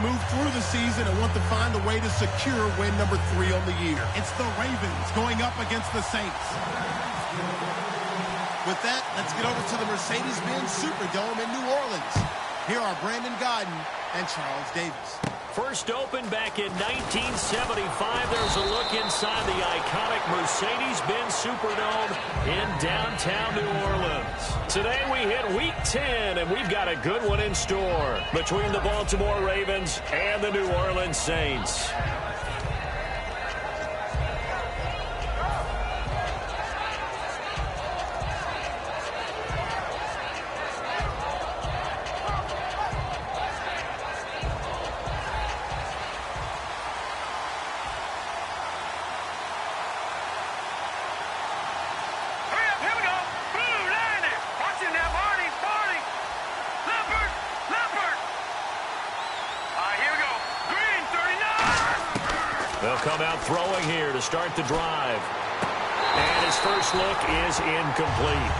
move through the season and want to find a way to secure win number 3 on the year. It's the Ravens going up against the Saints. With that, let's get over to the Mercedes-Benz Superdome in New Orleans. Here are Brandon Godden and Charles Davis. First opened back in 1975. There's a look inside the iconic Mercedes-Benz Superdome in downtown New Orleans. Today we hit Week 10, and we've got a good one in store between the Baltimore Ravens and the New Orleans Saints. They'll come out throwing here to start the drive. And his first look is incomplete.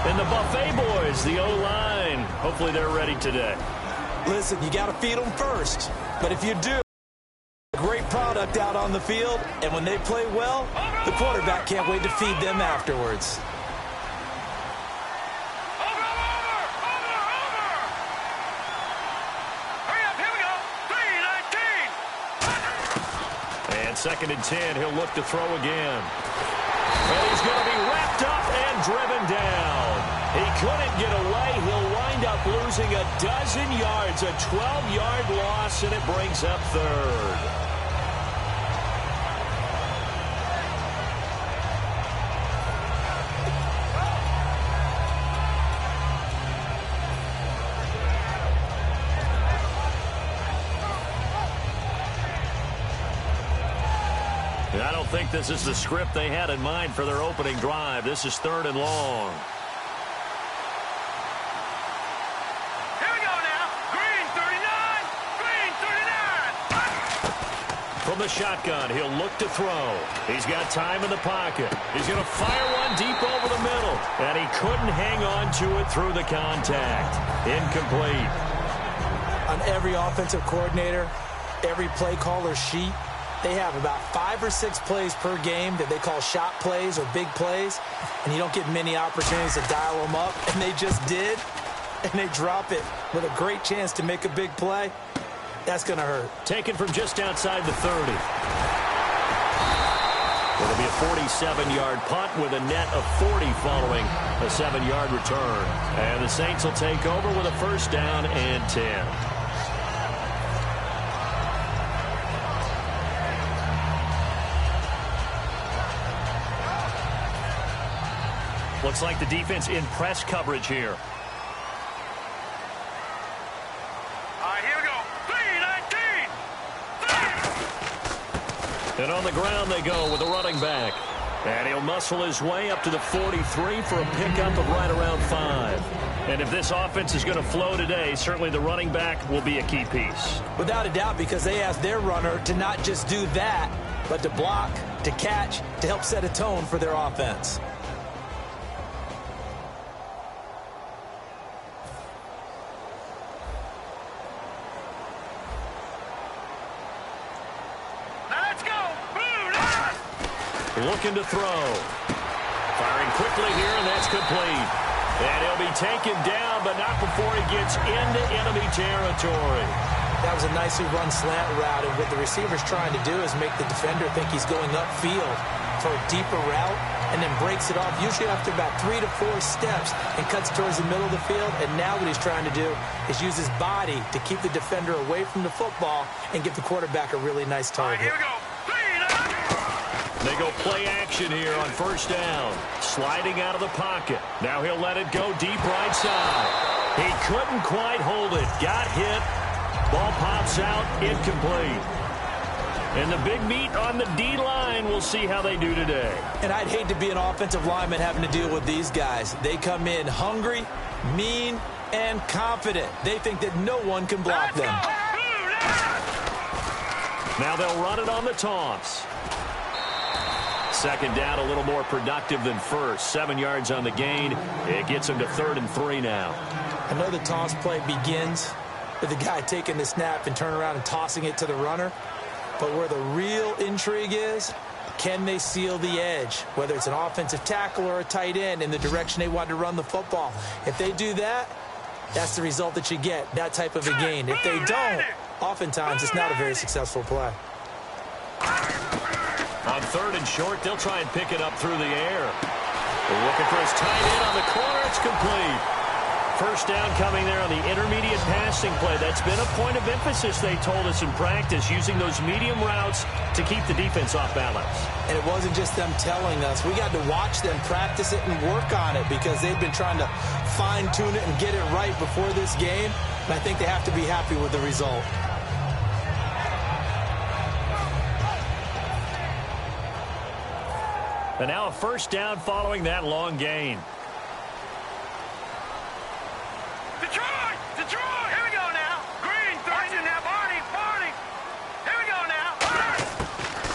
And the Buffet boys, the O-line, hopefully they're ready today. Listen, you got to feed them first. But if you do, great product out on the field. And when they play well, the quarterback can't wait to feed them afterwards. Second and 10, he'll look to throw again. And he's going to be wrapped up and driven down. He couldn't get away. He'll wind up losing a dozen yards, a 12-yard loss, and it brings up third. I don't think this is the script they had in mind for their opening drive. This is 3rd and long. Here we go now. Green 39. Green 39. From the shotgun, he'll look to throw. He's got time in the pocket. He's going to fire one deep over the middle. And he couldn't hang on to it through the contact. Incomplete. On every offensive coordinator, every play caller sheet, they have about 5 or 6 plays per game that they call shot plays or big plays, and you don't get many opportunities to dial them up, and they just did, and they drop it with a great chance to make a big play. That's going to hurt. Taken from just outside the 30. It'll be a 47-yard punt with a net of 40 following a 7-yard return. And the Saints will take over with a first down and 10. Looks like the defense in press coverage here. All right, here we go. 3-19. And on the ground they go with the running back. And he'll muscle his way up to the 43 for a pickup of right around 5. And if this offense is going to flow today, certainly the running back will be a key piece. Without a doubt, because they asked their runner to not just do that, but to block, to catch, to help set a tone for their offense. Looking to throw. Firing quickly here, and that's complete. And he'll be taken down, but not before he gets into enemy territory. That was a nicely run slant route, and what the receiver's trying to do is make the defender think he's going upfield for a deeper route, and then breaks it off, usually after about 3 to 4 steps, and cuts towards the middle of the field. And now what he's trying to do is use his body to keep the defender away from the football and give the quarterback a really nice target. All right, here we go. They go play action here on first down. Sliding out of the pocket. Now he'll let it go deep right side. He couldn't quite hold it. Got hit. Ball pops out. Incomplete. And the big meat on the D-line, we'll see how they do today. And I'd hate to be an offensive lineman having to deal with these guys. They come in hungry, mean, and confident. They think that no one can block them. Now they'll run it on the toss. Second down, a little more productive than first. 7 yards on the gain. It gets him to 3rd and 3 now. I know the toss play begins with the guy taking the snap and turning around and tossing it to the runner. But where the real intrigue is, can they seal the edge, whether it's an offensive tackle or a tight end, in the direction they want to run the football? If they do that, that's the result that you get, that type of a gain. If they don't, oftentimes it's not a very successful play. On 3rd and short, they'll try and pick it up through the air. They're looking for his tight end on the corner. It's complete. First down coming there on the intermediate passing play. That's been a point of emphasis, they told us in practice, using those medium routes to keep the defense off balance. And it wasn't just them telling us. We got to watch them practice it and work on it because they've been trying to fine-tune it and get it right before this game. And I think they have to be happy with the result. And now a first down following that long gain. Detroit! Detroit! Here we go now. Green, 30 now. Barney. Here we go now.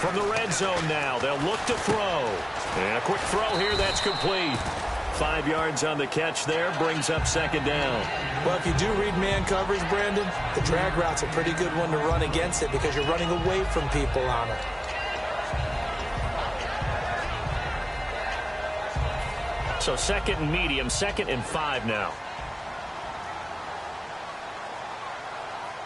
From the red zone now, they'll look to throw. And a quick throw here, that's complete. 5 yards on the catch there, brings up 2nd down. Well, if you do read man coverage, Brandon, the drag route's a pretty good one to run against it because you're running away from people on it. So 2nd and medium, 2nd and 5 now.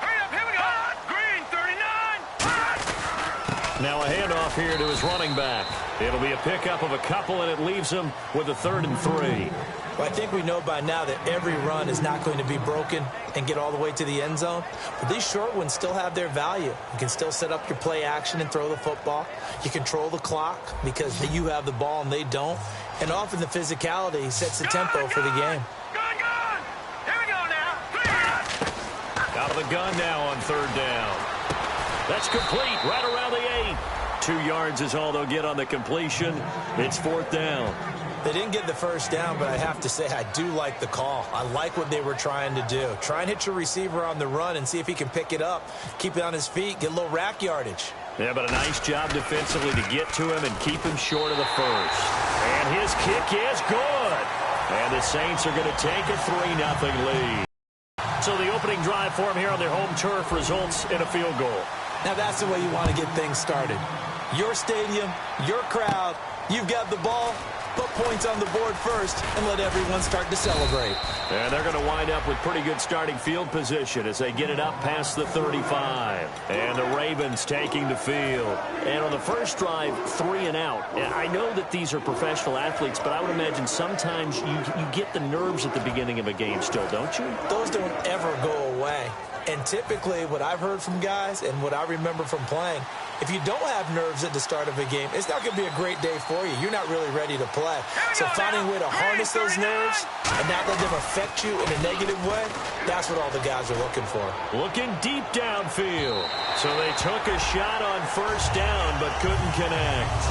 Hurry up, here we go. Green, 39. Now a handoff here to his running back. It'll be a pickup of a couple, and it leaves him with a 3rd and 3. Well, I think we know by now that every run is not going to be broken and get all the way to the end zone. But these short ones still have their value. You can still set up your play action and throw the football. You control the clock because you have the ball and they don't. And often the physicality sets the tempo for the game. Gun! Here we go now. Out of the gun now on 3rd down. That's complete right around the 8. 2 yards is all they'll get on the completion. It's 4th down. They didn't get the first down, but I have to say I do like the call. I like what they were trying to do. Try and hit your receiver on the run and see if he can pick it up. Keep it on his feet, get a little rack yardage. Yeah, but a nice job defensively to get to him and keep him short of the first. And his kick is good. And the Saints are going to take a 3-0 lead. So the opening drive for him here on their home turf results in a field goal. Now that's the way you want to get things started. Your stadium, your crowd, you've got the ball. Put points on the board first and let everyone start to celebrate. And they're going to wind up with pretty good starting field position as they get it up past the 35. And the Ravens taking the field. And on the first drive, 3 and out. And I know that these are professional athletes, but I would imagine sometimes you get the nerves at the beginning of a game still, don't you? Those don't ever go away. And typically what I've heard from guys and what I remember from playing, if you don't have nerves at the start of a game, it's not going to be a great day for you. You're not really ready to play. So finding a way to harness those nerves and not let them affect you in a negative way, that's what all the guys are looking for. Looking deep downfield. So they took a shot on first down but couldn't connect.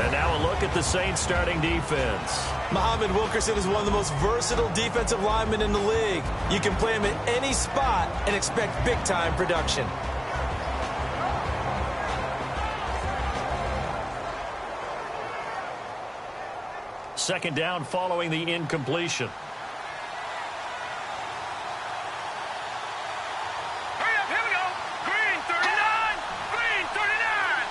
And now a look at the Saints starting defense. Muhammad Wilkerson is one of the most versatile defensive linemen in the league. You can play him at any spot and expect big-time production. Second down following the incompletion. Hurry up, here we go. Green, 39. Green, 39.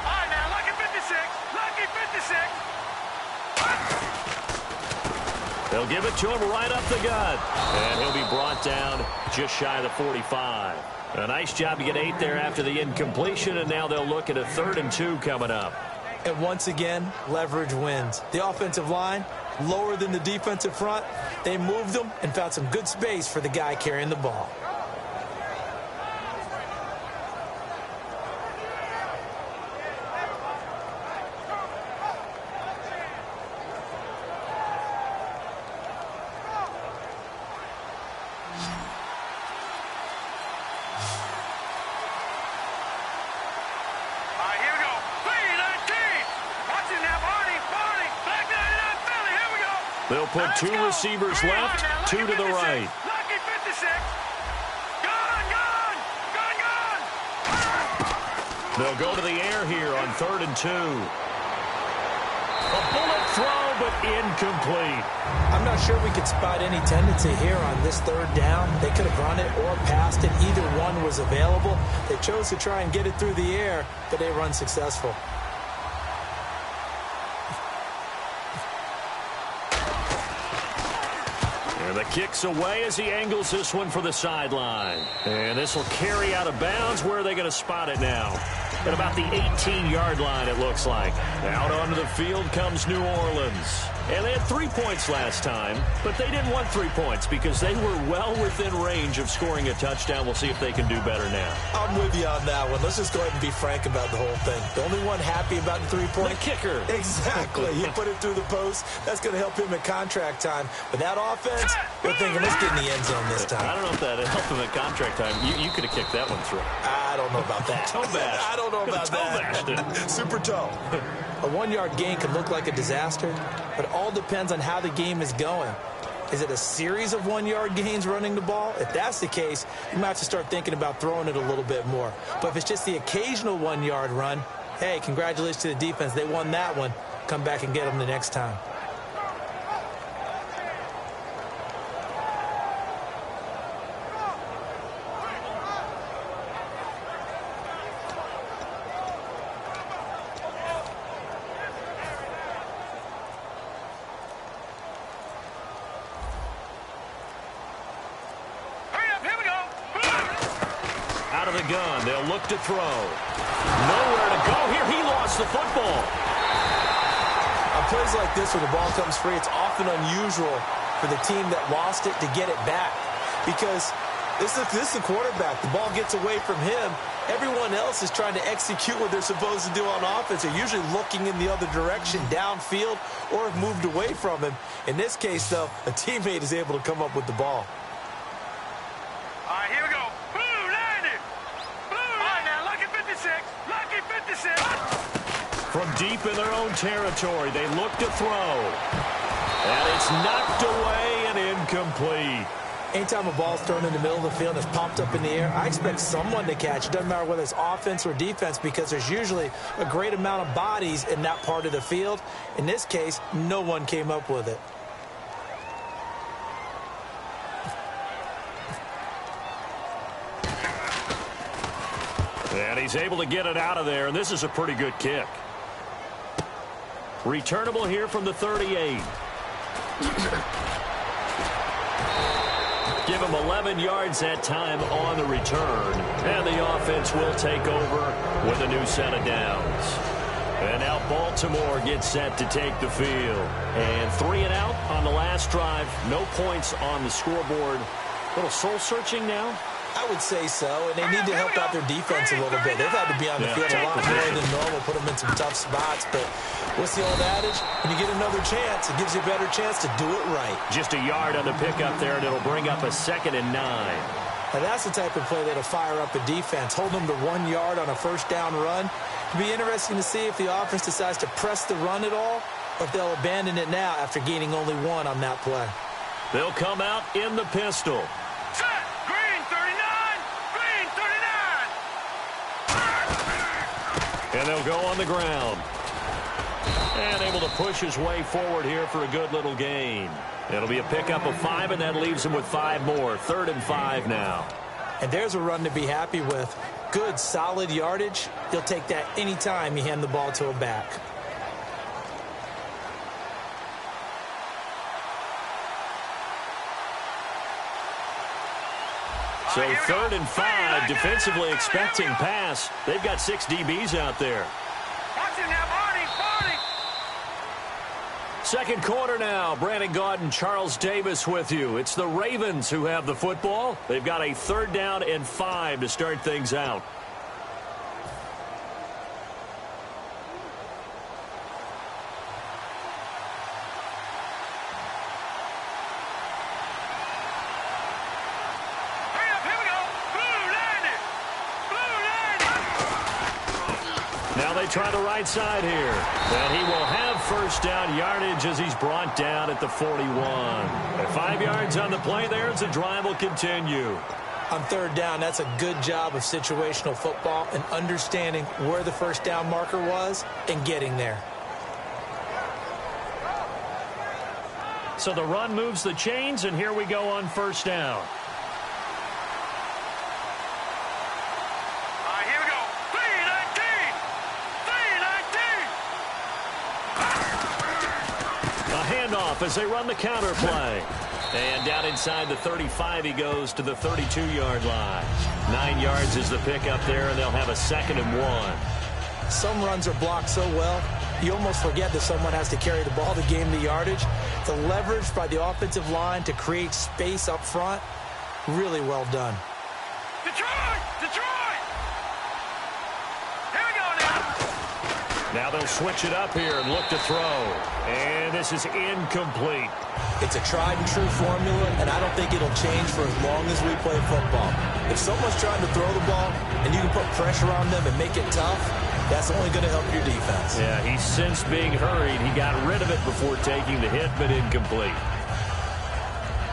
All right, now, lucky 56. Lucky 56. They'll give it to him right up the gut. And he'll be brought down just shy of the 45. A nice job to get 8 there after the incompletion, and now they'll look at a 3rd and 2 coming up. And once again, leverage wins. The offensive line, lower than the defensive front. They moved them and found some good space for the guy carrying the ball. They'll put 2 receivers left, 2 to the right. Lucky 56. Gun. They'll go to the air here on 3rd and 2. A bullet throw but incomplete. I'm not sure we could spot any tendency here on this third down. They could have run it or passed it. Either one was available. They chose to try and get it through the air, but they were unsuccessful. And the kick's away as he angles this one for the sideline. And this will carry out of bounds. Where are they going to spot it now? At about the 18-yard line, it looks like. Out onto the field comes New Orleans. And they had 3 points last time, but they didn't want 3 points because they were well within range of scoring a touchdown. We'll see if they can do better now. I'm with you on that one. Let's just go ahead and be frank about the whole thing. The only one happy about the 3-point. The kicker. Exactly. He put it through the post. That's going to help him at contract time. But that offense, they're thinking, let's get in the end zone this time. I don't know if that helped him at contract time. You could have kicked that one through. I don't know about that. Toe bash. I don't know about that. Super toe. A 1-yard gain can look like a disaster, but it all depends on how the game is going. Is it a series of 1-yard gains running the ball? If that's the case, you might have to start thinking about throwing it a little bit more. But if it's just the occasional 1-yard run, hey, congratulations to the defense. They won that one. Come back and get them the next time. Gun. They'll look to throw. Nowhere to go here. He lost the football. On plays like this where the ball comes free, it's often unusual for the team that lost it to get it back because this is the quarterback. The ball gets away from him. Everyone else is trying to execute what they're supposed to do on offense. They're usually looking in the other direction, downfield, or have moved away from him. In this case, though, a teammate is able to come up with the ball. All right, here we go. Lucky 56. From deep in their own territory, they look to throw. And it's knocked away and incomplete. Anytime a ball's thrown in the middle of the field and it's popped up in the air, I expect someone to catch. It doesn't matter whether it's offense or defense because there's usually a great amount of bodies in that part of the field. In this case, no one came up with it. And he's able to get it out of there, and this is a pretty good kick. Returnable here from the 38. Give him 11 yards that time on the return. And the offense will take over with a new set of downs. And now Baltimore gets set to take the field. And 3 and out on the last drive. No points on the scoreboard. A little soul-searching now. I would say so, and they need to help out their defense a little bit. They've had to be on the field a lot more than normal, put them in some tough spots. But what's the old adage? When you get another chance, it gives you a better chance to do it right. Just a yard on the pickup there, and it'll bring up a 2nd and 9. Now that's the type of play that'll fire up a defense. Hold them to 1 yard on a first down run. It'll be interesting to see if the offense decides to press the run at all, or if they'll abandon it now after gaining only 1 on that play. They'll come out in the pistol. And they'll go on the ground. And able to push his way forward here for a good little gain. It'll be a pickup of 5, and that leaves him with 5 more. 3rd and 5 now. And there's a run to be happy with. Good, solid yardage. He'll take that anytime you hand the ball to a back. So 3rd and 5, defensively expecting pass. They've got 6 DBs out there. Watch him now, Barney. Second quarter now. Brandon Gaudin, Charles Davis with you. It's the Ravens who have the football. They've got a 3rd down and 5 to start things out. Try the right side here. And he will have first down yardage as he's brought down at the 41. At 5 yards on the play there as the drive will continue. On 3rd down, that's a good job of situational football and understanding where the first down marker was and getting there. So the run moves the chains, and here we go on first down. Here we go. 3-19. 3-19. A handoff as they run the counter play. And down inside the 35, he goes to the 32-yard line. 9 yards is the pickup there, and they'll have a 2nd and 1. Some runs are blocked so well, you almost forget that someone has to carry the ball to gain the yardage. The leverage by the offensive line to create space up front, really well done. Detroit! Detroit! Here we go now. Now they'll switch it up here and look to throw. And this is incomplete. It's a tried and true formula, and I don't think it'll change for as long as we play football. If someone's trying to throw the ball and you can put pressure on them and make it tough, that's only going to help your defense. Yeah, he sensed being hurried. He got rid of it before taking the hit, but incomplete.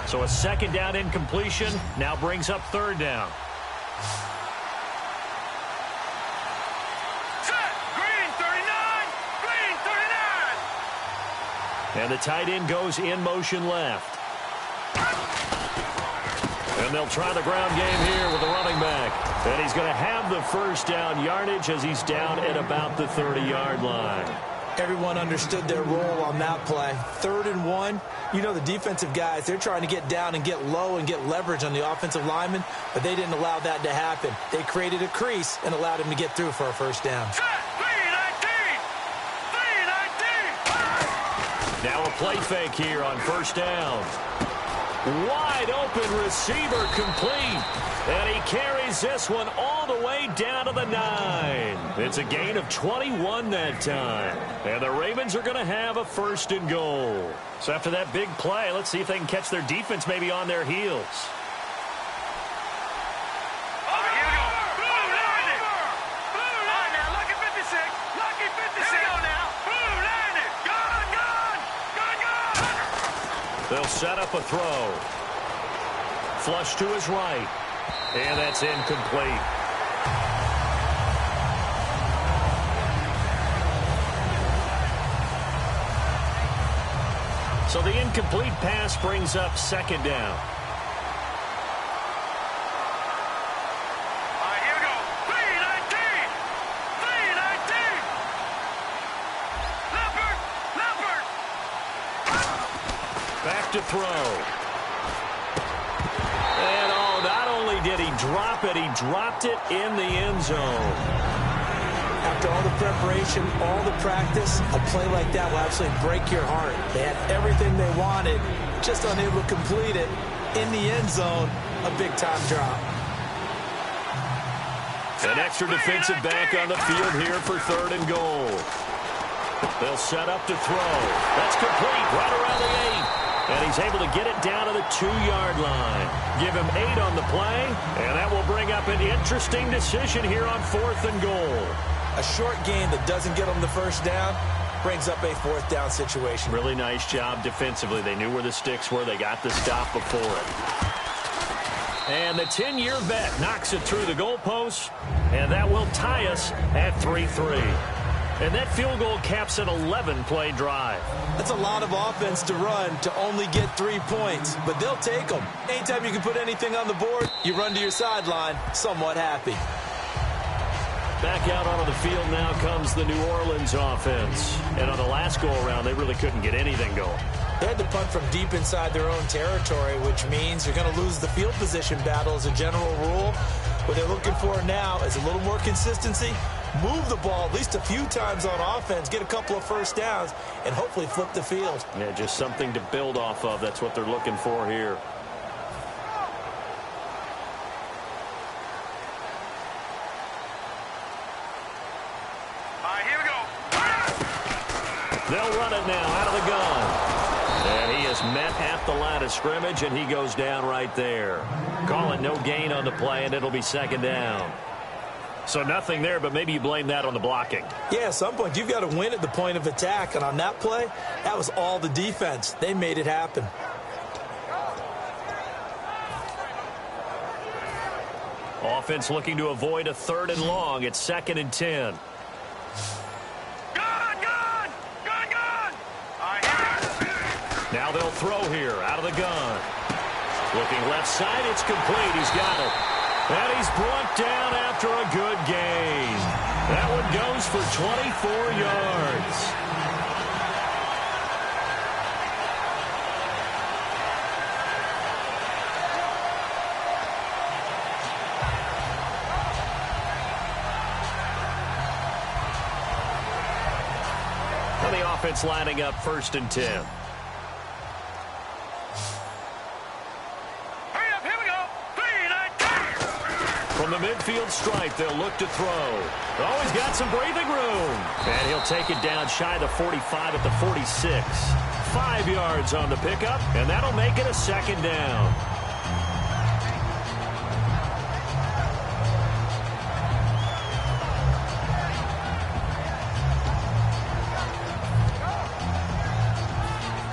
So a 2nd down incompletion now brings up 3rd down. Set! Green 39! Green 39! And the tight end goes in motion left. And they'll try the ground game here with the running back. And he's going to have the 1st down yardage as he's down at about the 30-yard line. Everyone understood their role on that play. 3rd and 1. You know the defensive guys, they're trying to get down and get low and get leverage on the offensive lineman, but they didn't allow that to happen. They created a crease and allowed him to get through for a 1st down. Set! 3-19! 3-19! Now a play fake here on 1st down. Wide open receiver complete. And he carries this one all the way down to the 9. It's a gain of 21 that time. And the Ravens are going to have a 1st and goal. So after that big play, let's see if they can catch their defense maybe on their heels. Here we go. Blue line it. Blue line now. Lucky 56. Lucky 56. Here we go now. Blue line it. Gone, gone. Gone, gone. They'll set up a throw. Flush to his right. And that's incomplete. So the incomplete pass brings up 2nd down. Here we go. 3-19. 3-19. Leopard. Leopard. Back to throw. And not only did he drop it, he dropped it in the end zone. After all the preparation, all the practice, a play like that will absolutely break your heart. They had everything they wanted, just unable to complete it. In the end zone, a big-time drop. An extra defensive back on the field here for 3rd and goal. They'll set up to throw. That's complete right around the 8. And he's able to get it down to the 2-yard line. Give him 8 on the play, and that will bring up an interesting decision here on 4th and goal. A short gain that doesn't get them the 1st down brings up a 4th down situation. Really nice job defensively. They knew where the sticks were. They got the stop before it. And the 10-year vet knocks it through the goalpost, and that will tie us at 3-3. And that field goal caps an 11-play drive. That's a lot of offense to run to only get 3 points, but they'll take them. Anytime you can put anything on the board, you run to your sideline somewhat happy. Back out onto the field now comes the New Orleans offense. And on the last go-around, they really couldn't get anything going. They had to punt from deep inside their own territory, which means you're going to lose the field position battle as a general rule. What they're looking for now is a little more consistency. Move the ball at least a few times on offense, get a couple of 1st downs, and hopefully flip the field. Yeah, just something to build off of. That's what they're looking for here. Here we go. They'll run it now out of the gun. And he is met at the line of scrimmage, and he goes down right there. Call it no gain on the play, and it'll be 2nd down. So nothing there, but maybe you blame that on the blocking. Yeah, at some point, you've got to win at the point of attack. And on that play, that was all the defense. They made it happen. Offense looking to avoid a 3rd and long. It's 2nd and 10. Gone, gone, gone, gone. Now they'll throw here out of the gun. Looking left side, it's complete. He's got it. And he's brought down after a good gain. That one goes for 24 yards. And the offense lining up 1st and 10. From the midfield stripe, they'll look to throw. Oh, he's got some breathing room. And he'll take it down shy of the 45 at the 46. 5 yards on the pickup, and that'll make it a 2nd down.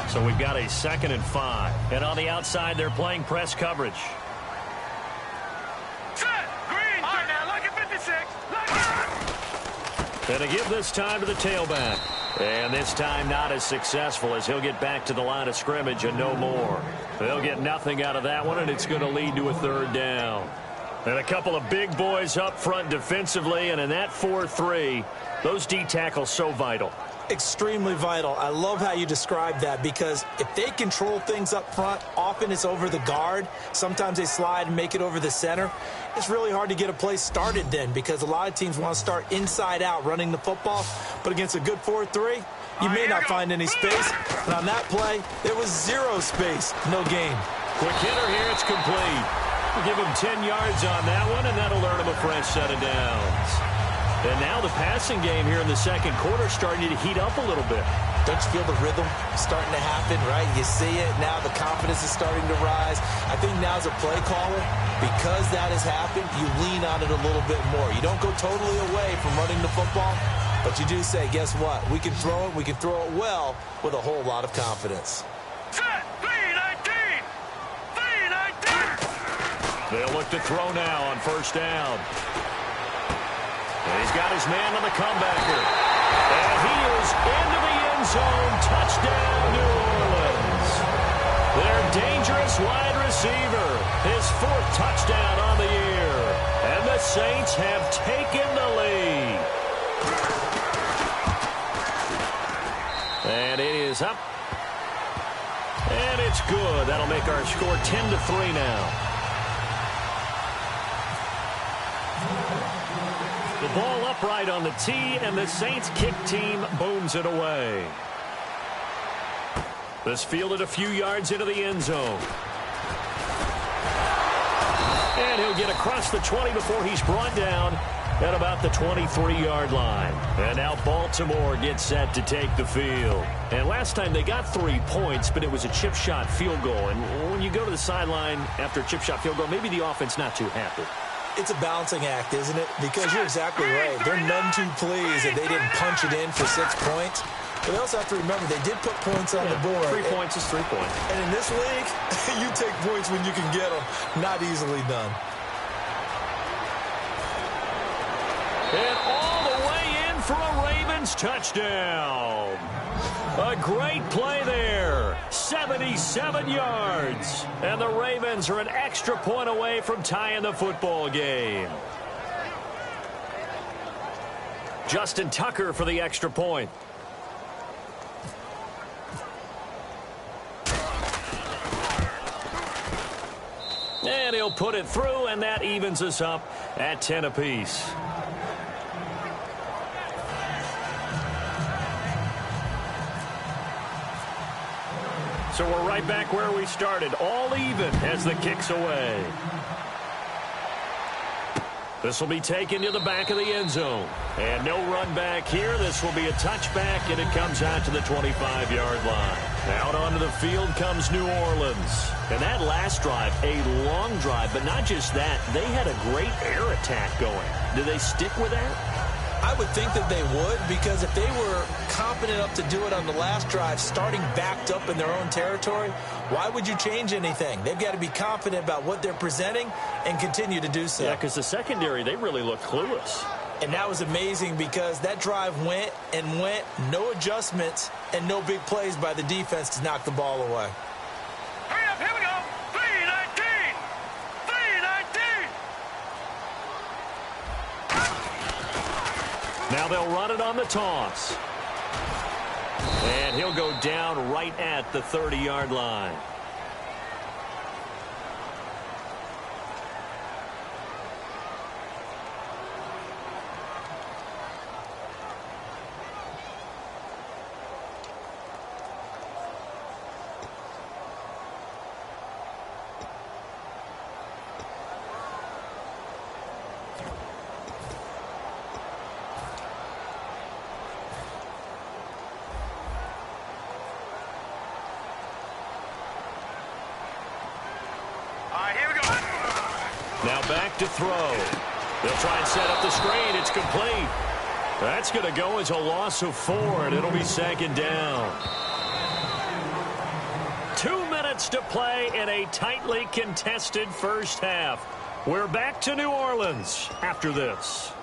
So we've got a 2nd and 5. And on the outside, they're playing press coverage. And a give this time to the tailback. And this time not as successful as he'll get back to the line of scrimmage and no more. They'll get nothing out of that one, and it's going to lead to a 3rd down. And a couple of big boys up front defensively, and in that 4-3, those D tackles so vital. Extremely vital. I love how you describe that, because if they control things up front, often it's over the guard. Sometimes they slide and make it over the center. It's really hard to get a play started then, because a lot of teams want to start inside out running the football. But against a good 4-3, you may not find any space. And on that play, there was 0 space. No gain. Quick hitter here. It's complete. We'll give him 10 yards on that one, and that'll earn him a fresh set of downs. And now the passing game here in the 2nd quarter is starting to heat up a little bit. Don't you feel the rhythm starting to happen, right? You see it. Now the confidence is starting to rise. I think now as a play caller, because that has happened, you lean on it a little bit more. You don't go totally away from running the football, but you do say, guess what? We can throw it. We can throw it well with a whole lot of confidence. Set, 3-19. 3-19. They'll look to throw now on 1st down. And he's got his man on the comebacker. And he is into the end zone. Touchdown, New Orleans. Their dangerous wide receiver. His 4th touchdown on the year. And the Saints have taken the lead. And it is up. And it's good. That'll make our score 10-3 now. The ball upright on the tee, and the Saints kick team booms it away. This fielded a few yards into the end zone. And he'll get across the 20 before he's brought down at about the 23-yard line. And now Baltimore gets set to take the field. And last time they got 3 points, but it was a chip shot field goal. And when you go to the sideline after a chip shot field goal, maybe the offense not too happy. It's a balancing act, isn't it? Because you're exactly right. They're none too pleased that they didn't punch it in for 6 points. But they also have to remember they did put points on the board. 3 points is 3 points. And in this league, you take points when you can get them. Not easily done. And all the way in for a Ravens touchdown. A great play there. 77 yards. And the Ravens are an extra point away from tying the football game. Justin Tucker for the extra point. And he'll put it through, and that evens us up at 10 apiece. So we're right back where we started, all even as the kick's away. This will be taken to the back of the end zone. And no run back here. This will be a touchback, and it comes out to the 25-yard line. Out onto the field comes New Orleans. And that last drive, a long drive, but not just that. They had a great air attack going. Do they stick with that? I would think that they would, because if they were confident enough to do it on the last drive, starting backed up in their own territory, why would you change anything? They've got to be confident about what they're presenting and continue to do so. Yeah, because the secondary, they really look clueless. And that was amazing because that drive went and went, no adjustments and no big plays by the defense to knock the ball away. Hurry up, here we go. 319. 319. Now they'll run it on the toss. And he'll go down right at the 30-yard line. Now back to throw. They'll try and set up the screen. It's complete. That's going to go as a loss of 4, and it'll be 2nd down. 2 minutes to play in a tightly contested first half. We're back to New Orleans after this.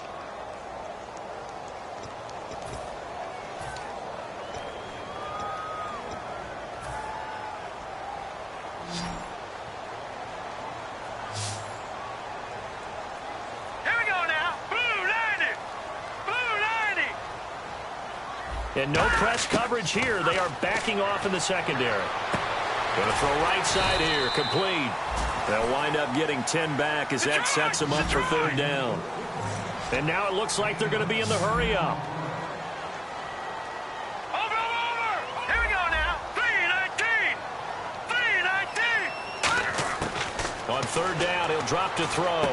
And no press coverage here. They are backing off in the secondary. Going to throw right side here. Complete. They'll wind up getting 10 back as that sets them up for 3rd down. And now it looks like they're going to be in the hurry-up. Over. Here we go now. 319. 319. On 3rd down, he'll drop to throw.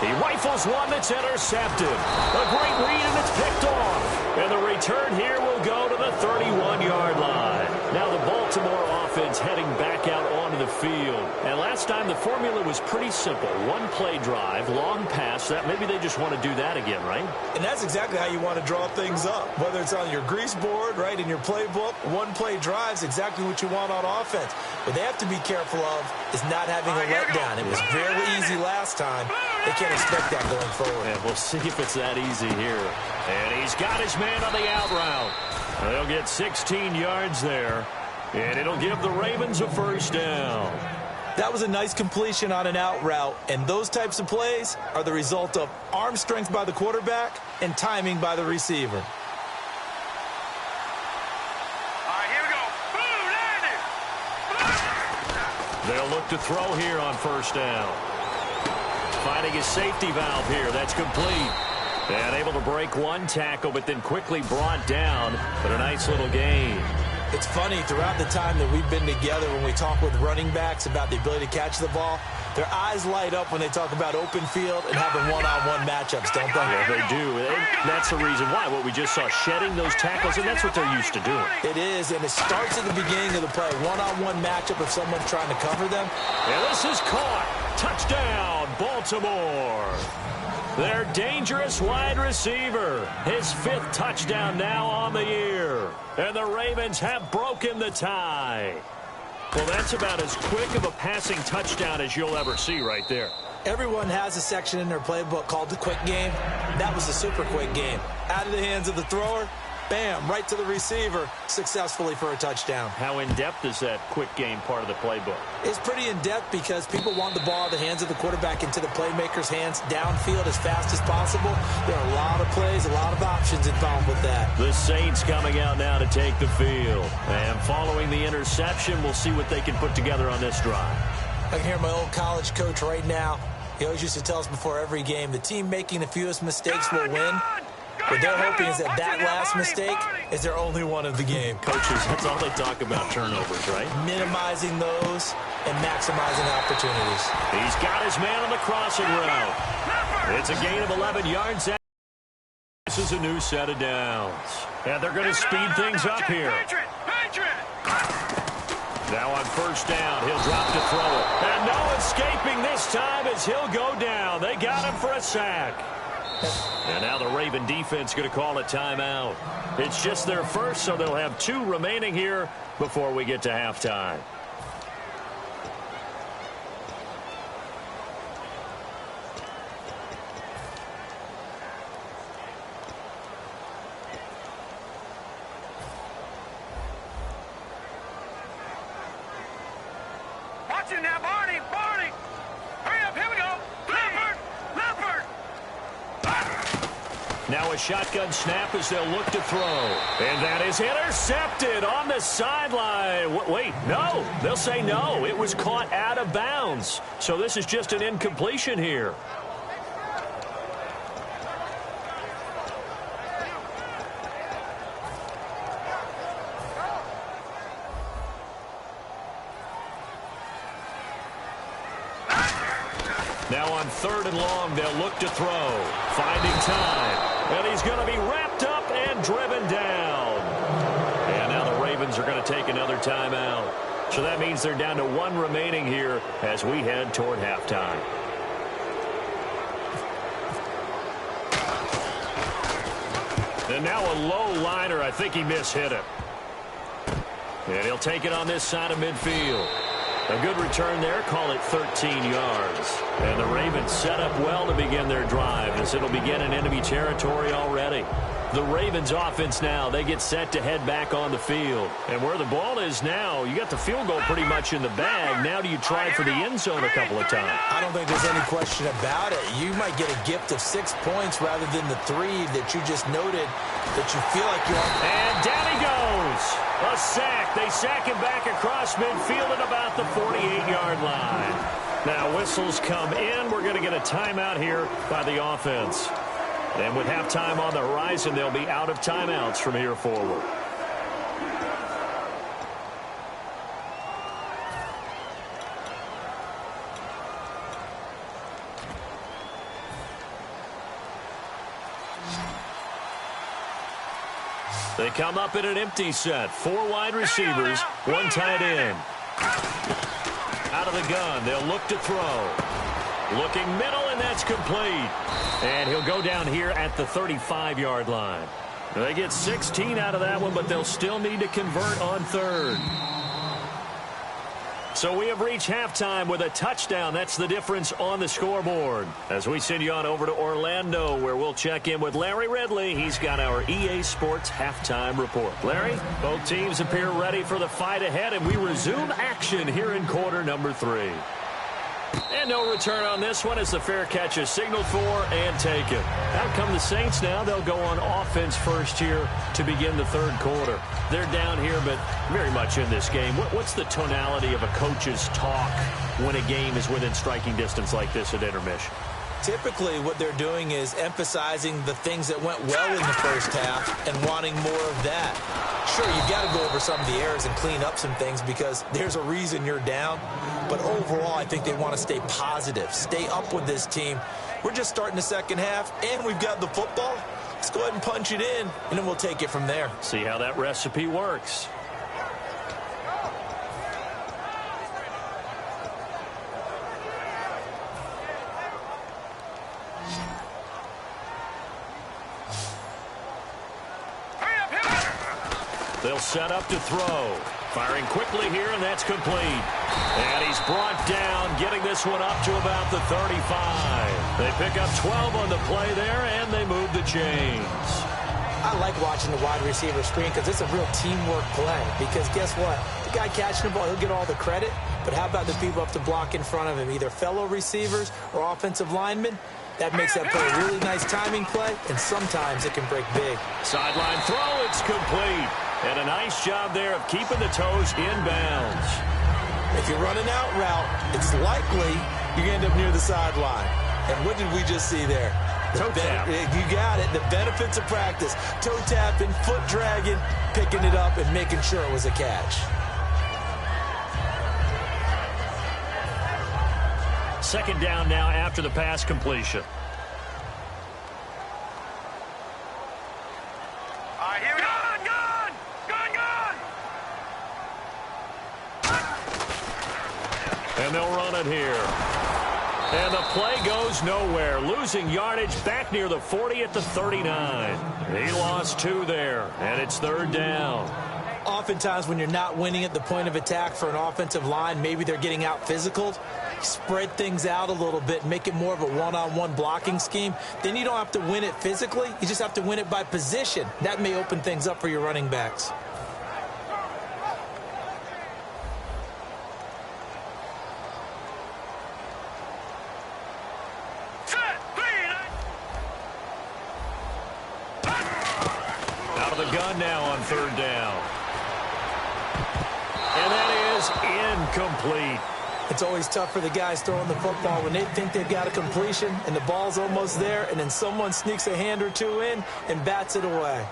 He rifles one that's intercepted. A great read, and it's picked off. And the return here will go to the 31-yard line. Now the Baltimore offense heading back out onto the field. And last time the formula was pretty simple. 1-play drive, long pass. That maybe they just want to do that again, right? And that's exactly how you want to draw things up. Whether it's on your grease board, right, in your playbook, 1-play drive's exactly what you want on offense. What they have to be careful of is not having a letdown. It was fairly easy last time. They can't expect that going forward. And we'll see if it's that easy here. And he's got his man on the out route. They'll get 16 yards there. And it'll give the Ravens a 1st down. That was a nice completion on an out route. And those types of plays are the result of arm strength by the quarterback and timing by the receiver. All right, here we go. Boom, landed. They'll look to throw here on 1st down. Finding his safety valve here. That's complete. And able to break one tackle, but then quickly brought down. But a nice little gain. It's funny, throughout the time that we've been together, when we talk with running backs about the ability to catch the ball, their eyes light up when they talk about open field and having one-on-one matchups, don't they? Yeah, they do. That's the reason why. What we just saw, shedding those tackles, and that's what they're used to doing. It is, and it starts at the beginning of the play. One-on-one matchup if someone's trying to cover them. And this is caught. Touchdown, Baltimore. Their dangerous wide receiver. His 5th touchdown now on the year. And the Ravens have broken the tie. Well, that's about as quick of a passing touchdown as you'll ever see right there. Everyone has a section in their playbook called the quick game. That was a super quick game. Out of the hands of the thrower, bam, right to the receiver, successfully for a touchdown. How in-depth is that quick game part of the playbook? It's pretty in-depth because people want the ball out of the hands of the quarterback into the playmaker's hands downfield as fast as possible. There are a lot of plays, a lot of options involved with that. The Saints coming out now to take the field. And following the interception, we'll see what they can put together on this drive. I can hear my old college coach right now. He always used to tell us before every game, the team making the fewest mistakes will win. What they're hoping is that that last mistake is their only one of the game. Coaches, that's all they talk about, turnovers, right? Minimizing those and maximizing opportunities. He's got his man on the crossing route. It's a gain of 11 yards. This is a new set of downs. And they're going to speed things up here. Now on 1st down, he'll drop to throw it. And no escaping this time as he'll go down. They got him for a sack. And now the Raven defense going to call a timeout. It's just their first, so they'll have 2 remaining here before we get to halftime. Now a shotgun snap as they'll look to throw. And that is intercepted on the sideline. Wait, no. They'll say no. It was caught out of bounds. So this is just an incompletion here. Now on 3rd and long, they'll look to throw. Finding time. And he's going to be wrapped up and driven down. And now the Ravens are going to take another timeout. So that means they're down to 1 remaining here as we head toward halftime. And now a low liner. I think he mishit it. And he'll take it on this side of midfield. A good return there, call it 13 yards. And the Ravens set up well to begin their drive as it'll begin in enemy territory already. The Ravens offense now, they get set to head back on the field. And where the ball is now, you got the field goal pretty much in the bag. Now do you try for the end zone a couple of times? I don't think there's any question about it. You might get a gift of 6 points rather than the 3 that you just noted that you feel like you're on. And down he goes. A sack. They sack him back across midfield at about the 48-yard line. Now whistles come in. We're going to get a timeout here by the offense. And with halftime on the horizon, they'll be out of timeouts from here forward. They come up in an empty set. 4 wide receivers, 1 tight end. Out of the gun, they'll look to throw. Looking middle, and that's complete. And he'll go down here at the 35-yard line. They get 16 out of that one, but they'll still need to convert on 3rd. So we have reached halftime with a touchdown. That's the difference on the scoreboard. As we send you on over to Orlando, where we'll check in with Larry Ridley. He's got our EA Sports halftime report. Larry, both teams appear ready for the fight ahead, and we resume action here in quarter number 3. And no return on this one as the fair catch is signaled for and taken. Out come the Saints now. They'll go on offense first here to begin the 3rd quarter. They're down here, but very much in this game. What's the tonality of a coach's talk when a game is within striking distance like this at intermission? Typically, what they're doing is emphasizing the things that went well in the first half and wanting more of that. Sure, you've got to go over some of the errors and clean up some things because there's a reason you're down. But overall, I think they want to stay positive, stay up with this team. We're just starting the second half, and we've got the football. Let's go ahead and punch it in, and then we'll take it from there. See how that recipe works. They'll set up to throw. Firing quickly here, and that's complete. And he's brought down, getting this one up to about the 35. They pick up 12 on the play there, and they move the chains. I like watching the wide receiver screen because it's a real teamwork play. Because guess what? The guy catching the ball, he'll get all the credit. But how about the people up to block in front of him, either fellow receivers or offensive linemen? That makes that play a really nice timing play, and sometimes it can break big. Sideline throw, it's complete. And a nice job there of keeping the toes inbounds. If you're running out route, it's likely you're going to end up near the sideline. And what did we just see there? Toe tap. You got it. The benefits of practice. Toe tapping, foot dragging, picking it up, and making sure it was a catch. Second down now after the pass completion. Here we go. And they'll run it here. And the play goes nowhere. Losing yardage back near the 40 at the 39. He lost 2 there, and it's 3rd down. Oftentimes when you're not winning at the point of attack for an offensive line, maybe they're getting out physical. Spread things out a little bit, make it more of a one-on-one blocking scheme. Then you don't have to win it physically. You just have to win it by position. That may open things up for your running backs. the gun now on third down. And that is incomplete. It's always tough for the guys throwing the football when they think they've got a completion and the ball's almost there, and then someone sneaks a hand or two in and bats it away.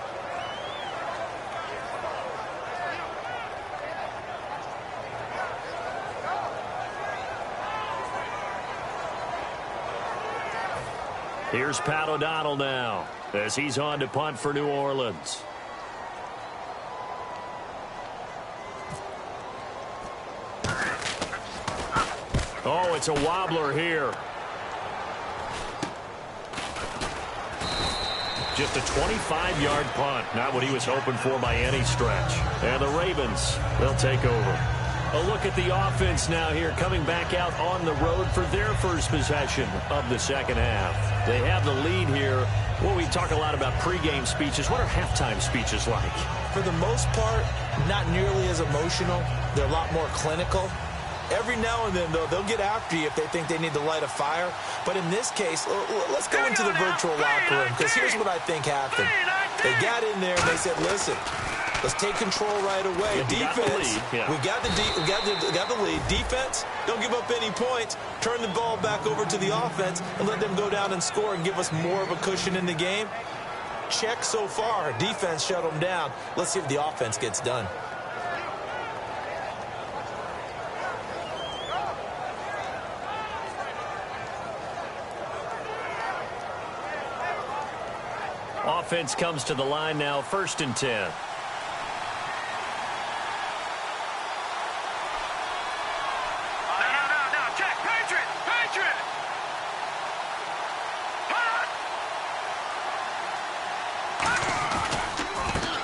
Here's Pat O'Donnell now as he's on to punt for New Orleans. Oh, it's a wobbler here. Just a 25-yard punt. Not what he was hoping for by any stretch. And the Ravens, they'll take over. A look at the offense now here, coming back out on the road for their first possession of the second half. They have the lead here. Well, we talk a lot about pregame speeches. What are halftime speeches like? For the most part, not nearly as emotional. They're a lot more clinical. Every now and then, though, they'll get after you if they think they need to light a fire. But in this case, let's go into the virtual locker room, because here's what I think happened. They got in there and they said, listen, let's take control right away. Defense, we got the lead. Defense, don't give up any points. Turn the ball back over to the offense and let them go down and score and give us more of a cushion in the game. Check so far. Defense shut them down. Let's see if the offense gets done. Offense comes to the line now, 1st and 10. No, check. Patriot!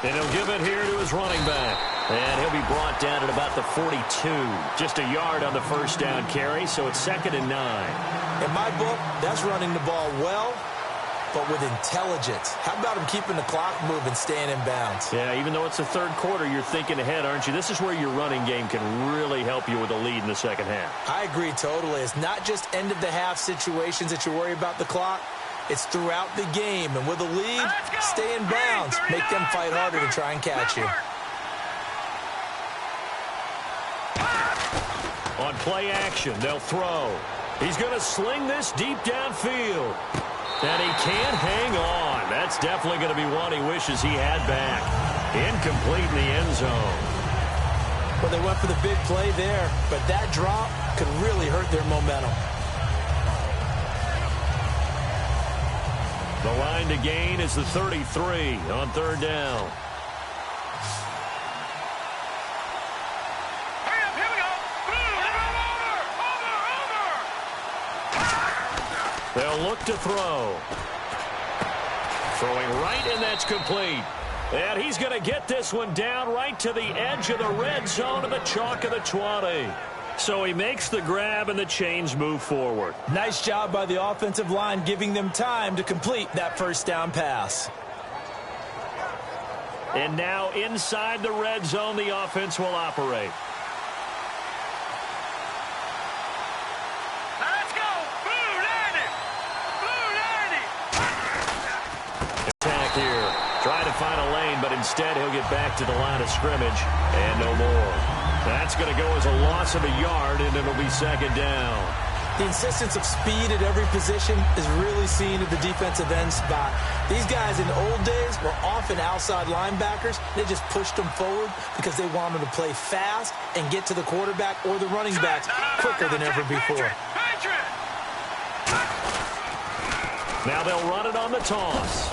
And he'll give it here to his running back. And he'll be brought down at about the 42. Just a yard on the first down carry, so it's 2nd and 9. In my book, that's running the ball well, but with intelligence. How about him keeping the clock moving, staying in bounds? Yeah, even though it's the third quarter, you're thinking ahead, aren't you? This is where your running game can really help you with a lead in the second half. I agree totally. It's not just end-of-the-half situations that you worry about the clock. It's throughout the game. And with a lead, stay in bounds. Make them fight harder to try and catch you. On play action, they'll throw. He's going to sling this deep downfield. And he can't hang on. That's definitely going to be one he wishes he had back. Incomplete in the end zone. Well, they went for the big play there, but that drop could really hurt their momentum. The line to gain is the 33 on third down. Here we go. Over. They'll look to throw. Throwing right, and that's complete. And he's going to get this one down right to the edge of the red zone of the chalk of the 20. So he makes the grab, and the chains move forward. Nice job by the offensive line, giving them time to complete that first down pass. And now inside the red zone, the offense will operate. Let's go. Blue 90. Attack here. Trying to find a lane, but instead he'll get back to the line of scrimmage, and no more. That's going to go as a loss of a yard, and it'll be 2nd down. The insistence of speed at every position is really seen at the defensive end spot. These guys in the old days were often outside linebackers. They just pushed them forward because they wanted to play fast and get to the quarterback or the running backs quicker than ever before. Patriot. Now they'll run it on the toss.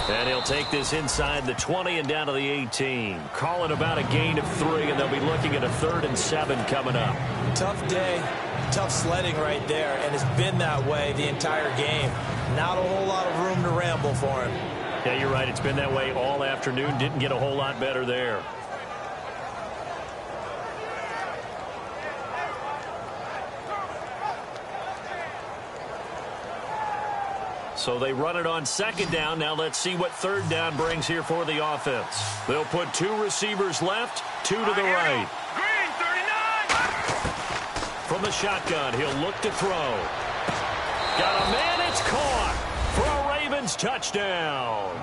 And he'll take this inside the 20 and down to the 18. Calling about a gain of 3, and they'll be looking at a 3rd and 7 coming up. Tough day, tough sledding right there, and it's been that way the entire game. Not a whole lot of room to ramble for him. Yeah, you're right. It's been that way all afternoon. Didn't get a whole lot better there. So they run it on 2nd down. Now let's see what 3rd down brings here for the offense. They'll put 2 receivers left, 2 to the right. Green 39. From the shotgun, he'll look to throw. Got a man, it's caught for a Ravens touchdown.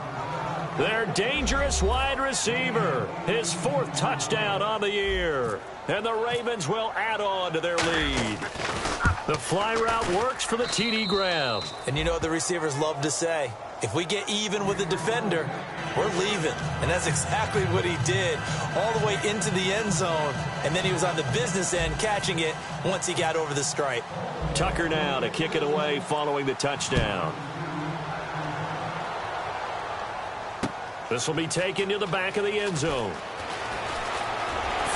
Their dangerous wide receiver. His 4th touchdown on the year. And the Ravens will add on to their lead. The fly route works for the TD grab. And you know what the receivers love to say? If we get even with the defender, we're leaving. And that's exactly what he did, all the way into the end zone. And then he was on the business end catching it once he got over the stripe. Tucker now to kick it away following the touchdown. This will be taken to the back of the end zone.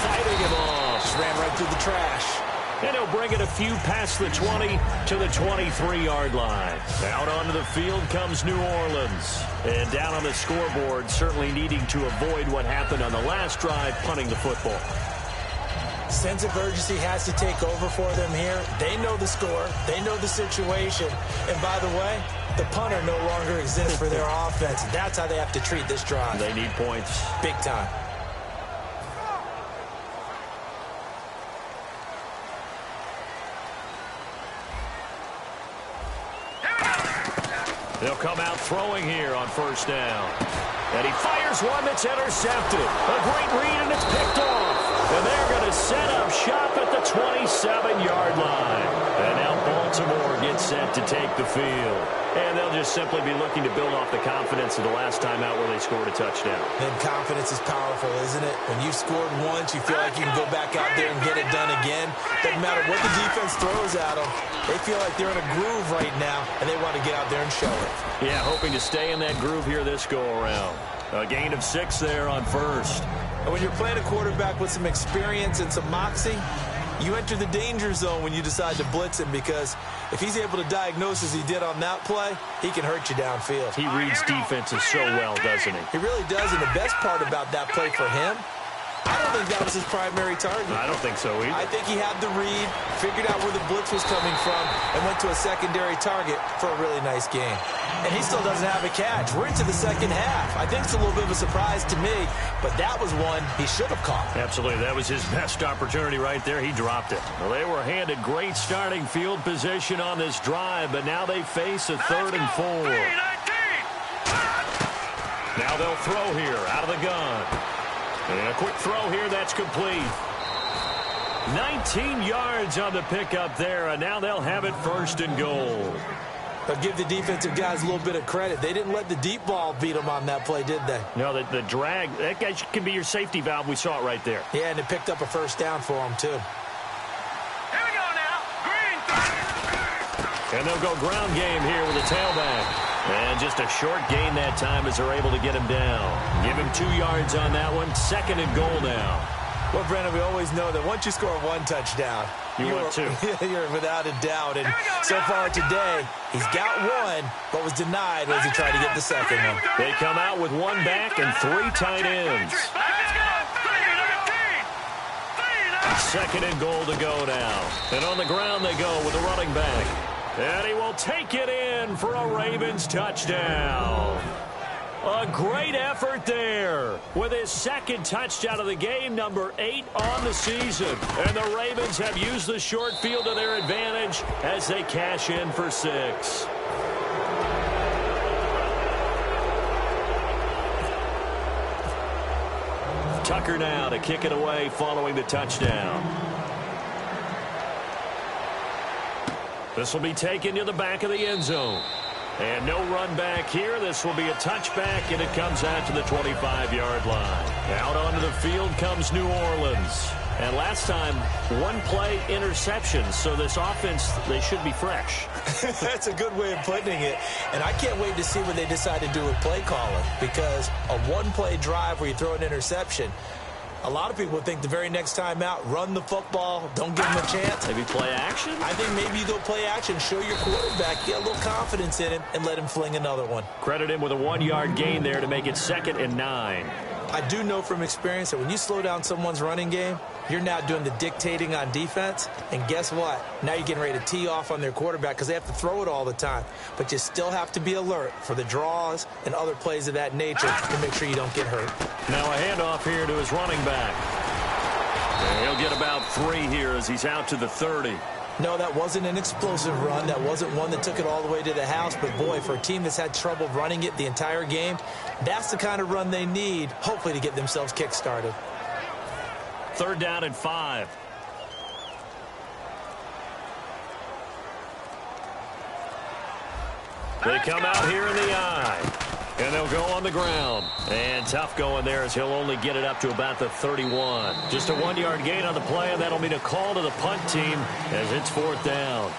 Fighting him off. Just ran right through the trash. And he'll bring it a few past the 20 to the 23-yard line. Out onto the field comes New Orleans. And down on the scoreboard, certainly needing to avoid what happened on the last drive, punting the football. Sense of urgency has to take over for them here. They know the score. They know the situation. And by the way, the punter no longer exists for their offense. That's how they have to treat this drive. They need points. Big time. They'll come out throwing here on first down. And he fires one that's intercepted. A great read, and it's picked off. And they're going to set up shop at the 27-yard line. And now Baltimore gets set to take the field. And they'll just simply be looking to build off the confidence of the last time out where they scored a touchdown. And confidence is powerful, isn't it? When you've scored once, you feel like you can go back out there and get it done again. Doesn't matter what the defense throws at them. They feel like they're in a groove right now, and they want to get out there and show it. Yeah, hoping to stay in that groove here this go-around. A gain of 6 there on first. And when you're playing a quarterback with some experience and some moxie, you enter the danger zone when you decide to blitz him, because if he's able to diagnose as he did on that play, he can hurt you downfield. He reads defenses so well, doesn't he? He really does, and the best part about that play for him, I don't think that was his primary target. I don't think so either. I think he had the read, figured out where the blitz was coming from, and went to a secondary target for a really nice game. And he still doesn't have a catch. We're into the second half. I think it's a little bit of a surprise to me, but that was one he should have caught. Absolutely. That was his best opportunity right there. He dropped it. Well, they were handed great starting field position on this drive, but now they face a 3rd and 4. Now they'll throw here out of the gun. And a quick throw here, that's complete. 19 yards on the pickup there, and now they'll have it 1st and goal. But give the defensive guys a little bit of credit. They didn't let the deep ball beat them on that play, did they? No, the drag, that guy can be your safety valve. We saw it right there. Yeah, and it picked up a 1st down for them, too. Here we go now. Green. And they'll go ground game here with a tailback. And just a short gain that time as they're able to get him down. Give him 2 yards on that one. 2nd and goal now. Well, Brandon, we always know that once you score 1 touchdown, you want 2. You're without a doubt. And so far today, he's got 1, but was denied as he tried to get the 2nd one. They come out with 1 back and 3 tight ends. 2nd and goal to go now. And on the ground they go with the running back. And he will take it in for a Ravens touchdown. A great effort there with his 2nd touchdown of the game, number 8 on the season. And the Ravens have used the short field to their advantage as they cash in for 6. Tucker now to kick it away following the touchdown. This will be taken to the back of the end zone. And no run back here. This will be a touchback, and it comes out to the 25-yard line. Out onto the field comes New Orleans. And last time, 1 play interception. So this offense, they should be fresh. That's a good way of putting it. And I can't wait to see what they decide to do with play calling, because a 1-play drive where you throw an interception, a lot of people think the very next time out, run the football, don't give him a chance. Maybe play action? I think maybe you go play action, show your quarterback, get a little confidence in him, and let him fling another one. Credit him with a 1-yard gain there to make it 2nd and 9. I do know from experience that when you slow down someone's running game, you're now doing the dictating on defense. And guess what? Now you're getting ready to tee off on their quarterback because they have to throw it all the time. But you still have to be alert for the draws and other plays of that nature to make sure you don't get hurt. Now a handoff here to his running back. And he'll get about 3 here as he's out to the 30. No, that wasn't an explosive run. That wasn't one that took it all the way to the house. But, boy, for a team that's had trouble running it the entire game, that's the kind of run they need, hopefully, to get themselves kick-started. 3rd down and 5. They come out here in the eye. And they'll go on the ground. And tough going there as he'll only get it up to about the 31. Just a 1-yard gain on the play, and that'll mean a call to the punt team as it's 4th down.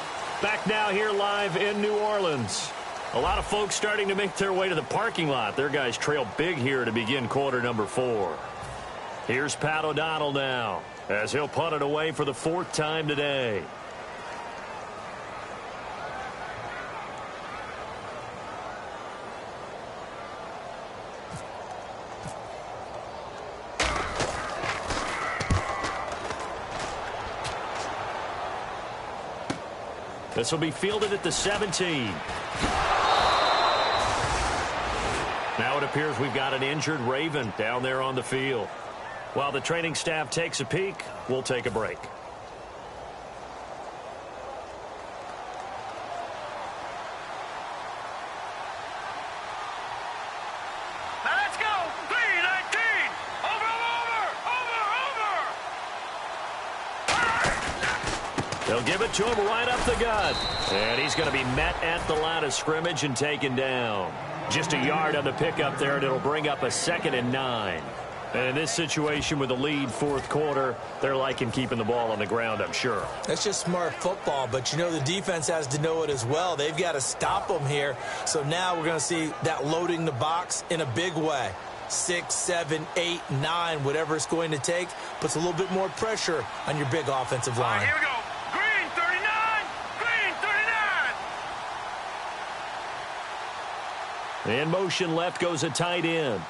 Back now here live in New Orleans. A lot of folks starting to make their way to the parking lot. Their guys trail big here to begin quarter number 4. Here's Pat O'Donnell now as he'll punt it away for the 4th time today. This will be fielded at the 17. Now it appears we've got an injured Raven down there on the field. While the training staff takes a peek, we'll take a break. Now let's go. 319. Over. They'll give it to him right up the gut. And he's going to be met at the line of scrimmage and taken down. Just a yard on the pickup there, and it'll bring up a 2nd and 9. And in this situation with the lead 4th quarter, they're liking keeping the ball on the ground, I'm sure. That's just smart football, but you know the defense has to know it as well. They've got to stop them here. So now we're going to see that loading the box in a big way. 6, 7, 8, 9, whatever it's going to take, puts a little bit more pressure on your big offensive line. All right, here we go. Green 39. Green 39. In motion left goes a tight end.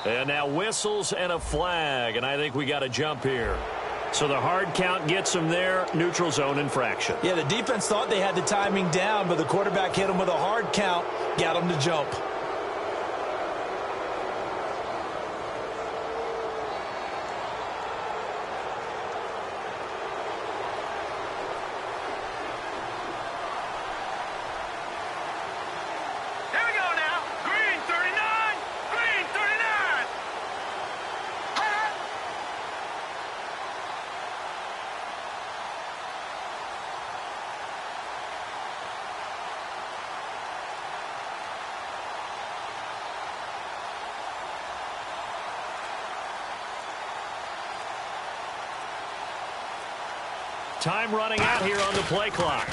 And now whistles and a flag, and I think we got a jump here. So the hard count gets him there, neutral zone infraction. Yeah, the defense thought they had the timing down, but the quarterback hit him with a hard count, got him to jump. Time running out here on the play clock.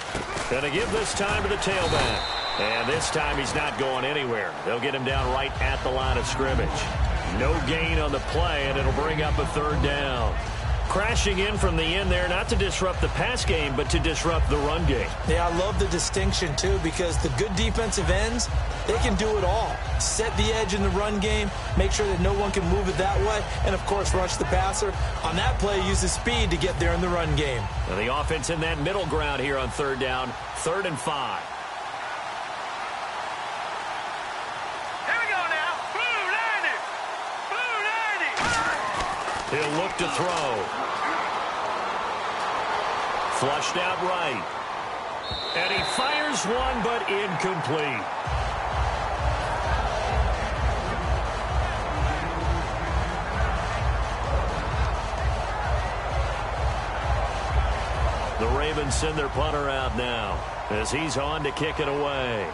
Going to give this time to the tailback. And this time he's not going anywhere. They'll get him down right at the line of scrimmage. No gain on the play, and it'll bring up a 3rd down. Crashing in from the end there, not to disrupt the pass game, but to disrupt the run game. Yeah, I love the distinction, too, because the good defensive ends, they can do it all. Set the edge in the run game, make sure that no one can move it that way, and, of course, rush the passer. On that play, use the speed to get there in the run game. And the offense in that middle ground here on 3rd down, 3rd and 5. Here we go now. Blue landing. Blue landing. He'll look to throw. Flushed out right. And he fires one, but incomplete. The Ravens send their punter out now as he's on to kick it away.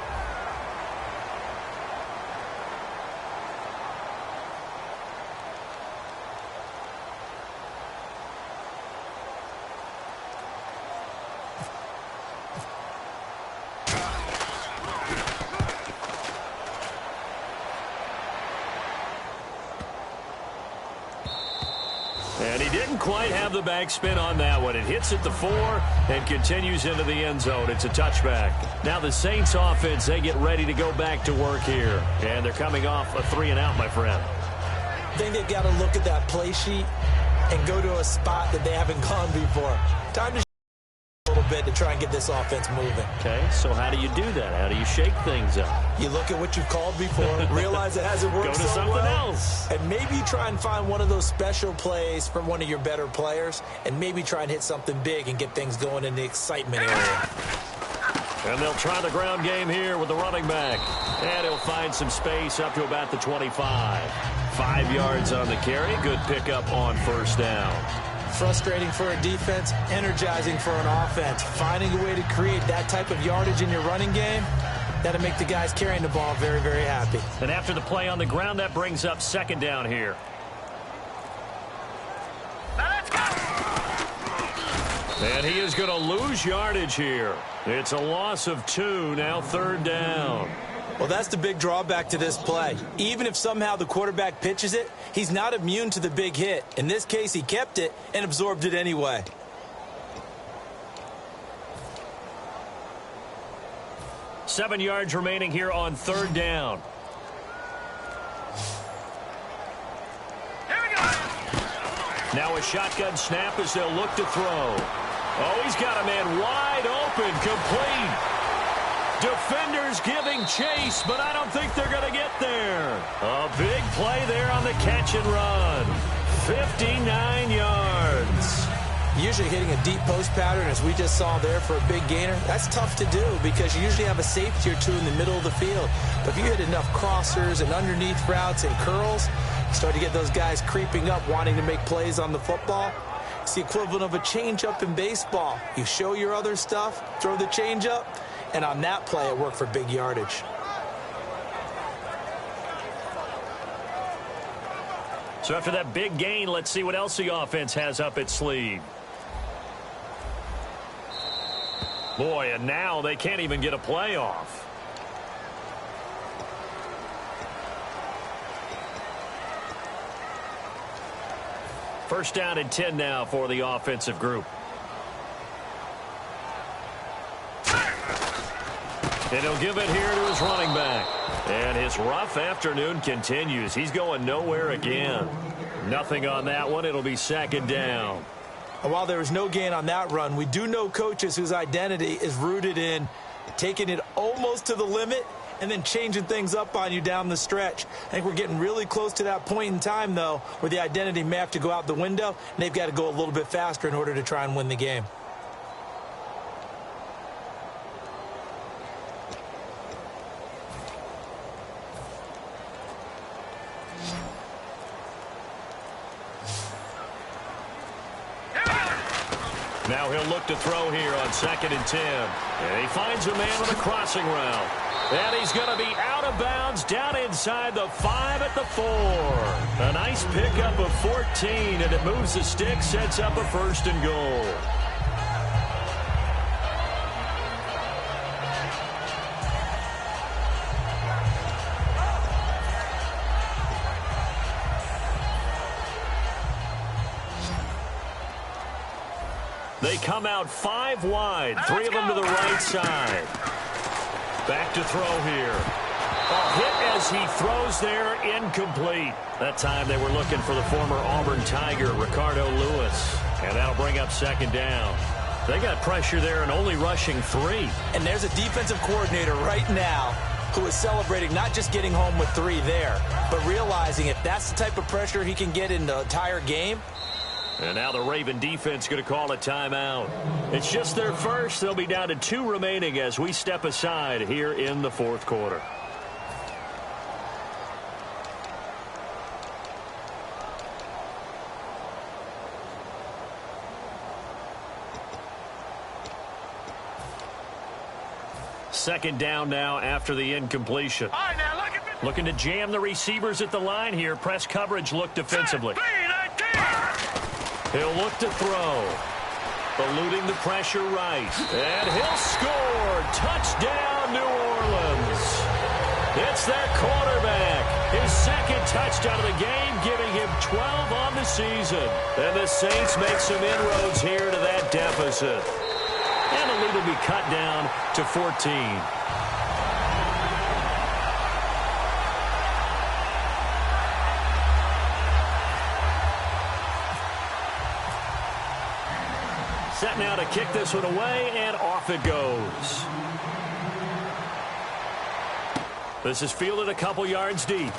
And he didn't quite have the backspin on that one. It hits at the 4 and continues into the end zone. It's a touchback. Now the Saints offense, they get ready to go back to work here. And they're coming off a 3-and-out, my friend. I think they've got to look at that play sheet and go to a spot that they haven't gone before. Time to a little bit to try and get this offense moving. Okay, so how do you do that? How do you shake things up? You look at what you've called before, realize it hasn't worked Go to so something well, else. and maybe you try and find one of those special plays from one of your better players, and maybe try and hit something big and get things going in the excitement area. And they'll try the ground game here with the running back. And he'll find some space up to about the 25. 5 yards on the carry. Good pickup on first down. Frustrating for a defense, energizing for an offense. Finding a way to create that type of yardage in your running game, that'll make the guys carrying the ball very, very happy. And after the play on the ground, that brings up second down here. Let's go! And he is going to lose yardage here. It's a loss of 2, now third down. Well, that's the big drawback to this play. Even if somehow the quarterback pitches it, he's not immune to the big hit. In this case, he kept it and absorbed it anyway. Seven yards remaining here on third down. Here we go! Now a shotgun snap as they'll look to throw. Oh, he's got a man wide open, complete. Defenders giving chase, but I don't think they're going to get there. A big play there on the catch and run. 59 yards. Usually hitting a deep post pattern, as we just saw there for a big gainer, that's tough to do because you usually have a safety or two in the middle of the field. But if you hit enough crossers and underneath routes and curls, you start to get those guys creeping up, wanting to make plays on the football. It's the equivalent of a changeup in baseball. You show your other stuff, throw the changeup, and on that play, it worked for big yardage. So after that big gain, let's see what else the offense has up its sleeve. Boy, and now they can't even get a play off. First down and 10 now for the offensive group. And he'll give it here to his running back. And his rough afternoon continues. He's going nowhere again. Nothing on that one. It'll be second down. And while there was no gain on that run, we do know coaches whose identity is rooted in taking it almost to the limit and then changing things up on you down the stretch. I think we're getting really close to that point in time, though, where the identity may have to go out the window, and they've got to go a little bit faster in order to try and win the game. Now he'll look to throw here on second and 10. And he finds a man with a crossing route. And he's going to be out of bounds down inside the 5 at the 4. A nice pickup of 14, and it moves the stick, sets up a first and goal. They come out 5 wide, 3 of them to the right side. Back to throw here. A hit as he throws there, incomplete. That time they were looking for the former Auburn Tiger, Ricardo Lewis. And that'll bring up second down. They got pressure there and only rushing 3. And there's a defensive coordinator right now who is celebrating not just getting home with 3 there, but realizing if that's the type of pressure he can get in the entire game. And now the Raven defense going to call a timeout. It's just their first. They'll be down to 2 remaining as we step aside here in the fourth quarter. Second down now after the incompletion. All right, now Looking to jam the receivers at the line here. Press coverage look defensively. He'll look to throw. Eluding the pressure right. And he'll score. Touchdown, New Orleans. It's their quarterback. His second touchdown of the game, giving him 12 on the season. And the Saints make some inroads here to that deficit. And the lead will be cut down to 14. Set now to kick this one away, and off it goes. This is fielded a couple yards deep.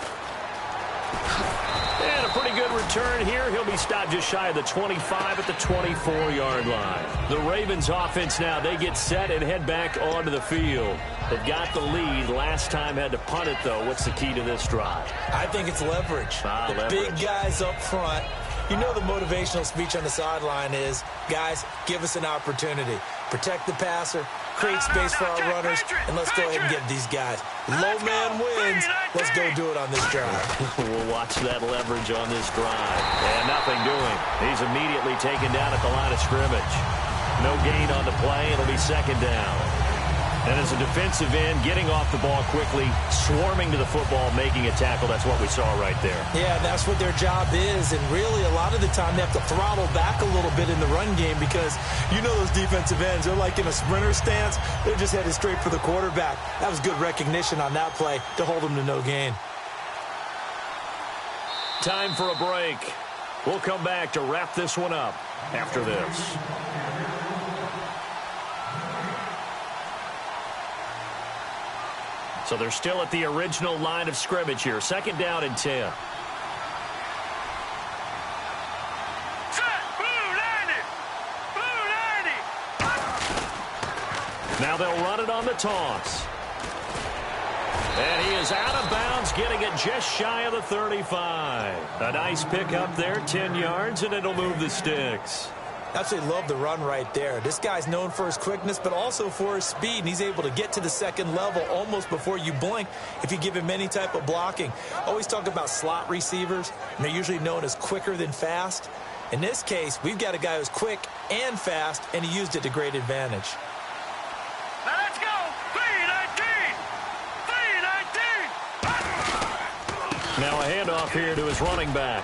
And a pretty good return here. He'll be stopped just shy of the 25 at the 24-yard line. The Ravens offense now, they get set and head back onto the field. They've got the lead. Last time had to punt it, though. What's the key to this drive? I think it's leverage. Leverage. Big guys up front. You know the motivational speech on the sideline is, guys, give us an opportunity. Protect the passer, create space for our runners, and let's go ahead and get these guys. Low man wins. Let's go do it on this drive. We'll watch that leverage on this drive. And nothing doing. He's immediately taken down at the line of scrimmage. No gain on the play. It'll be second down. And as a defensive end, getting off the ball quickly, swarming to the football, making a tackle, that's what we saw right there. Yeah, that's what their job is. And really, a lot of the time, they have to throttle back a little bit in the run game because you know those defensive ends, they're like in a sprinter stance. They're just headed straight for the quarterback. That was good recognition on that play to hold them to no gain. Time for a break. We'll come back to wrap this one up after this. So they're still at the original line of scrimmage here. Second down and 10. Set. Blue 90. Blue 90. Now they'll run it on the toss. And he is out of bounds, getting it just shy of the 35. A nice pickup there, 10 yards, and it'll move the sticks. Absolutely love the run right there. This guy's known for his quickness, but also for his speed. And he's able to get to the second level almost before you blink if you give him any type of blocking. Always talk about slot receivers, and they're usually known as quicker than fast. In this case, we've got a guy who's quick and fast, and he used it to great advantage. Now let's go. 319. 319. Now a handoff here to his running back.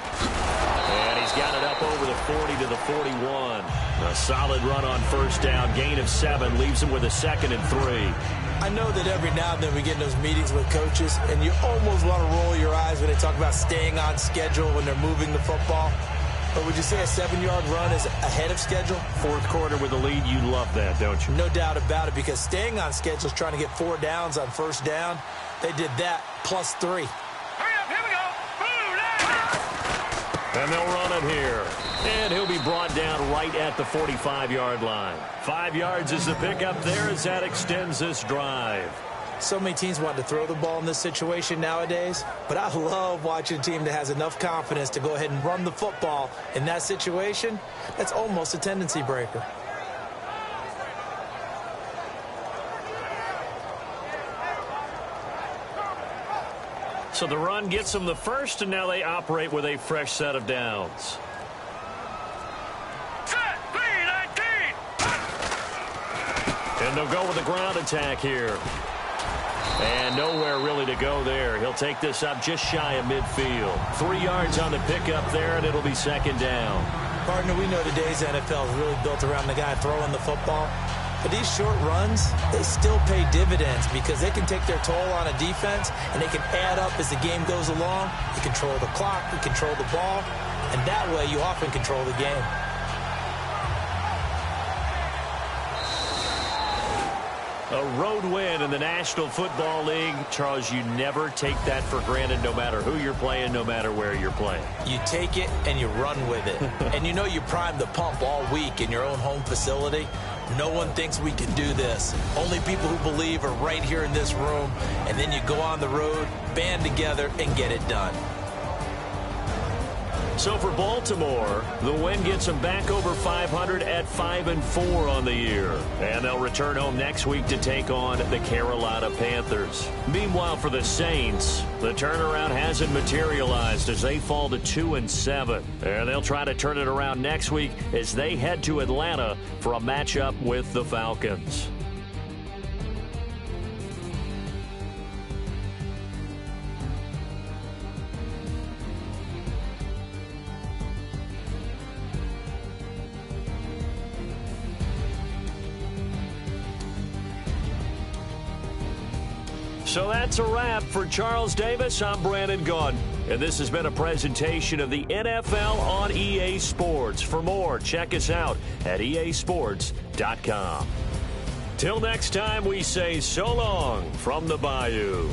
And he's got it up over the 40 to the 41. A solid run on first down. Gain of 7 leaves him with a 2nd and 3. I know that every now and then we get in those meetings with coaches, and you almost want to roll your eyes when they talk about staying on schedule when they're moving the football. But would you say a 7-yard run is ahead of schedule? Fourth quarter with a lead, you love that, don't you? No doubt about it, because staying on schedule is trying to get 4 downs on first down. They did that plus 3. Hurry up. Here we go. Blue 90. And they'll run it here. And he'll be brought down right at the 45-yard line. 5 yards is the pickup there as that extends this drive. So many teams want to throw the ball in this situation nowadays, but I love watching a team that has enough confidence to go ahead and run the football in that situation. That's almost a tendency breaker. So the run gets them the first, and now they operate with a fresh set of downs. Set. 319. And they'll go with a ground attack here. And nowhere really to go there. He'll take this up just shy of midfield. 3 yards on the pickup there, and it'll be second down. Partner, we know today's NFL is really built around the guy throwing the football. But these short runs, they still pay dividends because they can take their toll on a defense, and they can add up as the game goes along. You control the clock, you control the ball, and that way you often control the game. A road win in the National Football League. Charles, you never take that for granted no matter who you're playing, no matter where you're playing. You take it and you run with it. And you know you primed the pump all week in your own home facility. No one thinks we can do this. Only people who believe are right here in this room. And then you go on the road, band together, and get it done. So for Baltimore, the win gets them back over 500 at 5-4 on the year. And they'll return home next week to take on the Carolina Panthers. Meanwhile, for the Saints, the turnaround hasn't materialized as they fall to 2-7. And they'll try to turn it around next week as they head to Atlanta for a matchup with the Falcons. So that's a wrap for Charles Davis. I'm Brandon Gaudin, and this has been a presentation of the NFL on EA Sports. For more, check us out at easports.com. RTedd0408.com. Till next time, we say so long from the Bayou.